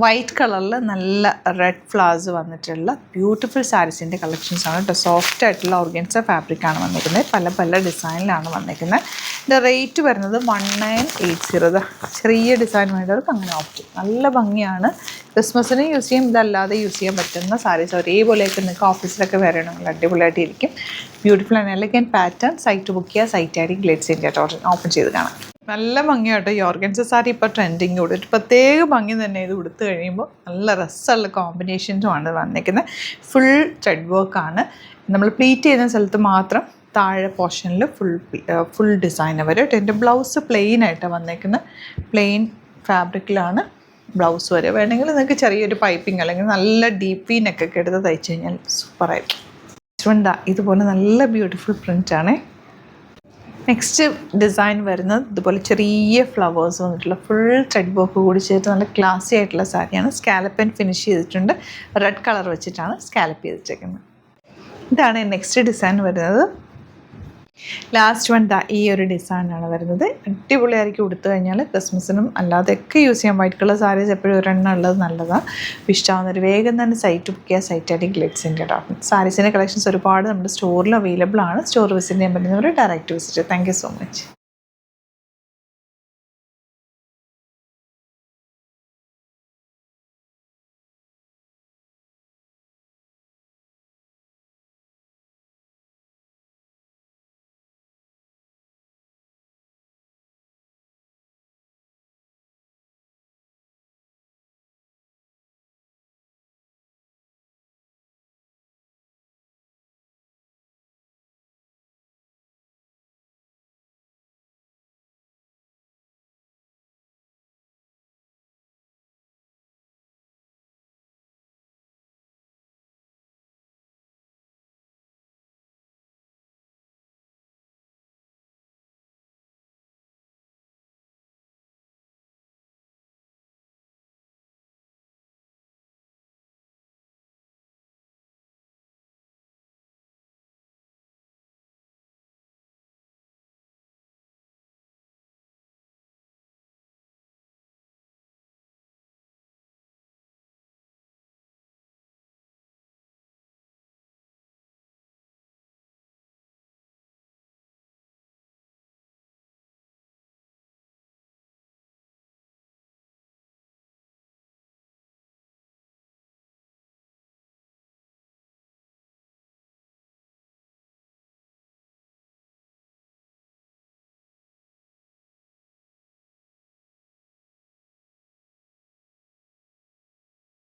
White കളറിൽ നല്ല red flowers വന്നിട്ടുള്ള ബ്യൂട്ടിഫുൾ സാരീസിൻ്റെ കളക്ഷൻസാണ് കേട്ടോ. സോഫ്റ്റ് ആയിട്ടുള്ള ഓർഗൻസ ഫാബ്രിക്കാണ് വന്നിരിക്കുന്നത്. പല പല ഡിസൈനിലാണ് വന്നിരിക്കുന്നത്. ഇതിൻ്റെ റേറ്റ് വരുന്നത് 1980. ചെറിയ ഡിസൈൻ വേണ്ടവർക്ക് അങ്ങനെ ഓപ്റ്റ്. നല്ല ഭംഗിയാണ്. ക്രിസ്മസിന് യൂസ് ചെയ്യും, ഇതല്ലാതെ യൂസ് ചെയ്യാൻ പറ്റുന്ന സാരീസ് ഒരേപോലെയൊക്കെ നിങ്ങൾക്ക് ഓഫീസിലൊക്കെ വരണമെങ്കിൽ അടിപൊളിയായിട്ട് ഇരിക്കും. Beautiful and elegant pattern. Site book ചെയ്യുക. Site I D Glades India open ചെയ്ത് കാണാം. നല്ല ഭംഗിയാട്ടോ ഈ ഓർഗൻസ സാരി. ഇപ്പോൾ ട്രെൻഡിങ് കൂടെ ഒരു പ്രത്യേക ഭംഗി തന്നെ ഇത് ഉടുത്ത് കഴിയുമ്പോൾ നല്ല രസമുള്ള കോമ്പിനേഷൻസുമാണ് വന്നിരിക്കുന്നത്. ഫുൾ ത്രെഡ് വർക്കാണ്. നമ്മൾ പ്ലീറ്റ് ചെയ്യുന്ന സ്ഥലത്ത് മാത്രം താഴെ പോർഷനിൽ ഫുൾ ഡിസൈൻ വരും. എൻ്റെ ബ്ലൗസ് പ്ലെയിൻ ആയിട്ടാണ് വന്നിരിക്കുന്നത്. പ്ലെയിൻ ഫാബ്രിക്കിലാണ് ബ്ലൗസ് വരെ. വേണമെങ്കിൽ നിങ്ങൾക്ക് ചെറിയൊരു പൈപ്പിംഗ് അല്ലെങ്കിൽ നല്ല ഡീപ്പ് വീനൊക്കെ എടുത്ത് തയ്ച്ച് കഴിഞ്ഞാൽ സൂപ്പറായിരിക്കും. ഇതുപോലെ നല്ല ബ്യൂട്ടിഫുൾ പ്രിൻ്റാണ്. നെക്സ്റ്റ് ഡിസൈൻ വരുന്നത് ഇതുപോലെ ചെറിയ ഫ്ലവേഴ്സ് വന്നിട്ടുള്ള ഫുൾ ത്രെഡ് വർക്ക് കൂടി ചേർത്ത് നല്ല ക്ലാസി ആയിട്ടുള്ള സാരിയാണ്. സ്കാലപ്പ് ആൻഡ് ഫിനിഷ് ചെയ്തിട്ടുണ്ട്. റെഡ് കളർ വെച്ചിട്ടാണ് സ്കാലപ്പ് ചെയ്തിട്ടേക്കുന്നത്. ഇതാണ് നെക്സ്റ്റ് ഡിസൈൻ വരുന്നത്. ലാസ്റ്റ് വൺ ഈ ഒരു ഡിസൈനാണ് വരുന്നത്. അടിപൊളിയായിരിക്കും ഉടുത്തു കഴിഞ്ഞാൽ. ക്രിസ്മസിനും അല്ലാതെയൊക്കെ യൂസ് ചെയ്യാം. വൈറ്റ് കളർ സാരീസ് എപ്പോഴും ഒരെണ്ണം ഉള്ളത് നല്ലതാണ്. ഇഷ്ടമാവുന്നൊരു വേഗം തന്നെ സൈറ്റ് ബുക്ക് ചെയ്യുക. Site I D Glades India സാരീസിൻ്റെ കളക്ഷൻസ് ഒരുപാട് നമ്മുടെ സ്റ്റോറിൽ അവൈലബിൾ ആണ്. സ്റ്റോർ വിസിറ്റ് ചെയ്യാൻ പറ്റുന്നവർ direct visit. Thank you so much.